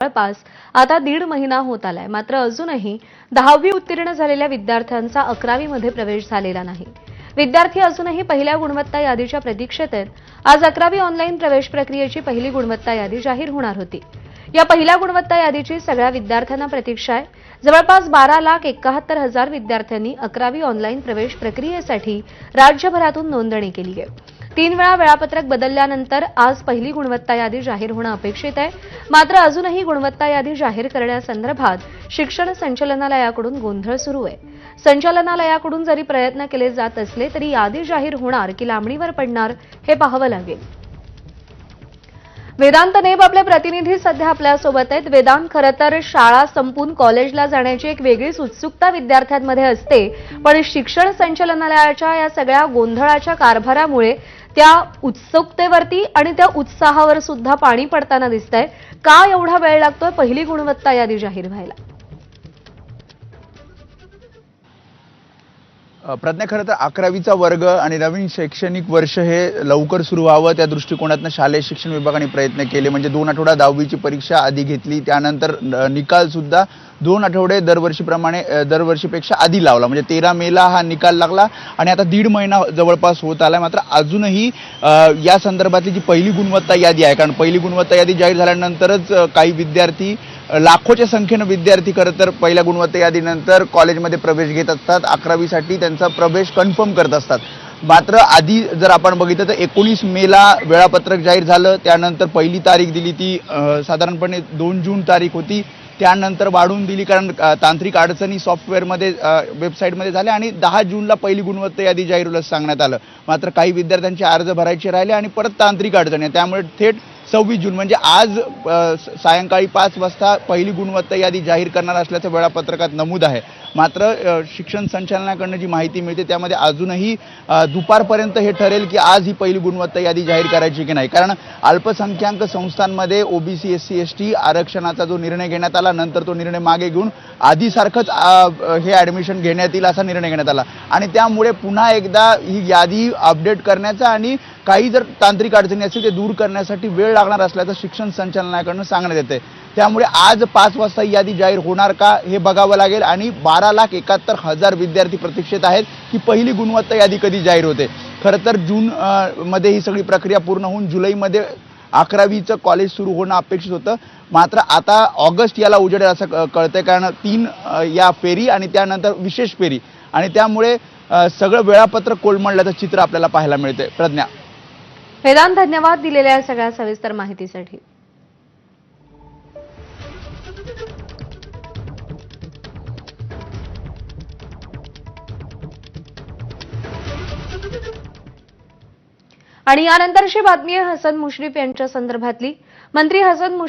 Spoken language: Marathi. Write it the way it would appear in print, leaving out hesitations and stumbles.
जवळपास आता 1.5 महिना होत आलाय, मात्र अजूनही 10वी उत्तीर्ण झालेल्या विद्यार्थ्यांचा 11वी मध्ये प्रवेश झालेला नाही। विद्यार्थी अजूनही पहिल्या गुणवत्ता यादीच्या प्रतीक्षेत आहेत। आज 11वी ऑनलाईन प्रवेश प्रक्रियेची पहिली गुणवत्ता यादी जाहीर होणार होती। या पहिल्या गुणवत्ता यादीची सगळ्या विद्यार्थ्यांना प्रतीक्षा आहे। जवळपास 12,71,000 विद्यार्थ्यांनी 11वी ऑनलाईन प्रवेश प्रक्रियेसाठी राज्यभरातून नोंदणी केली आहे। 3 वेळा वेळापत्रक बदलल्यानंतर आज पहिली गुणवत्ता यादी जाहीर होणं अपेक्षित आहे। मात्र अजूनही गुणवत्ता यादी जाहीर करण्यासंदर्भात शिक्षण संचालनालयाकडून गोंधळ सुरू आहे। संचालनालयाकडून जरी प्रयत्न केले जात असले तरी यादी जाहीर होणार की लांबणीवर पडणार हे पाहावं लागेल। वेदांत नेब आपले प्रतिनिधी सध्या आपल्यासोबत आहेत। वेदांत, खरं तर शाळा संपून कॉलेजला जाण्याची एक वेगळीच उत्सुकता विद्यार्थ्यांमध्ये असते, पण शिक्षण संचालनालयाच्या या सगळ्या गोंधळाच्या कारभारामुळे त्या उत्सुकतेवरती आणि त्या उत्साहावर सुद्धा पाणी पडताना दिसतंय। का एवढा वेळ लागतोय पहिली गुणवत्ता यादी जाहीर व्हायला? प्रज्ञा, खरं तर 11वीचा वर्ग आणि नवीन शैक्षणिक वर्ष हे लवकर सुरू व्हावं त्या दृष्टिकोनातून शालेय शिक्षण विभागाने प्रयत्न केले। म्हणजे 2 आठवडा 10वीची परीक्षा आधी घेतली, त्यानंतर निकाल सुद्धा 2 आठवडे दरवर्षीपेक्षा आधी लावला। म्हणजे 13 मेला हा निकाल लागला आणि आता 1.5 महिना जवळपास होत आला। मात्र अजूनही या संदर्भातली जी पहिली गुणवत्ता यादी आहे, कारण पहिली गुणवत्ता यादी जाहीर झाल्यानंतरच काही विद्यार्थी, लाखोच्या संख्येने विद्यार्थी खरं तर पहिल्या गुणवत्ता यादीनंतर कॉलेजमध्ये प्रवेश घेत असतात, 11वीसाठी त्यांचा प्रवेश कन्फर्म करत असतात। मात्र आधी जर आपण बघितलं तर 19 मेला वेळापत्रक जाहीर झालं, त्यानंतर पहिली तारीख दिली ती साधारणपणे 2 जून तारीख होती, त्यानंतर वाढवून दिली कारण तांत्रिक अडचणी सॉफ्टवेअरमध्ये वेबसाईटमध्ये झाल्या आणि 10 जूनला पहिली गुणवत्ता यादी जाहीर होईल सांगण्यात आलं। मात्र काही विद्यार्थ्यांचे अर्ज भरायचे राहिले आणि परत तांत्रिक अडचणी, त्यामुळे थेट 26 जून म्हणजे आज सायंकाळी 5 वाजता पहिली गुणवत्ता यादी जाहीर करणार असल्याचं वेळापत्रकात नमूद आहे। मात्र शिक्षण संचालनाकडून जी माहिती मिळते त्यामध्ये अजूनही दुपारपर्यंत हे ठरेल की आज ही पहिली गुणवत्ता यादी जाहीर करायची की नाही, कारण अल्पसंख्याक संस्थांमध्ये ओबीसी SC ST आरक्षणाचा जो निर्णय घेण्यात आला, नंतर तो निर्णय मागे घेऊन आधीसारखंच हे ॲडमिशन घेण्यात येईल असा निर्णय घेण्यात आला आणि त्यामुळे पुन्हा एकदा ही यादी अपडेट करण्याचा आणि काही जर तांत्रिक अडचणी असतील ते दूर करण्यासाठी वेळ लागणार असल्याचं शिक्षण संचालनालयाकडून सांगण्यात येते। त्यामुळे आज 5 वाजता ही यादी जाहीर होणार का हे बघावं लागेल आणि 12,71,000 विद्यार्थी प्रतीक्षेत आहेत की पहिली गुणवत्ता यादी कधी जाहीर होते। खरं तर जून मध्ये ही सगळी प्रक्रिया पूर्ण होऊन जुलैमध्ये 11वीचं कॉलेज सुरू होणं अपेक्षित होतं। मात्र आता ऑगस्ट याला उजेडेल असं कळतंय, कारण 3 या फेरी आणि त्यानंतर विशेष फेरी आणि त्यामुळे सगळं वेळापत्रक कोलमडल्याचं चित्र आपल्याला पाहायला मिळते। प्रज्ञा, वेदांत, धन्यवाद दिलेल्या सगळ्या सविस्तर माहितीसाठी। आणि यानंतरची बातमी आहे हसन मुश्रीफ यांच्या संदर्भातली। मंत्री हसन मुश्रीफ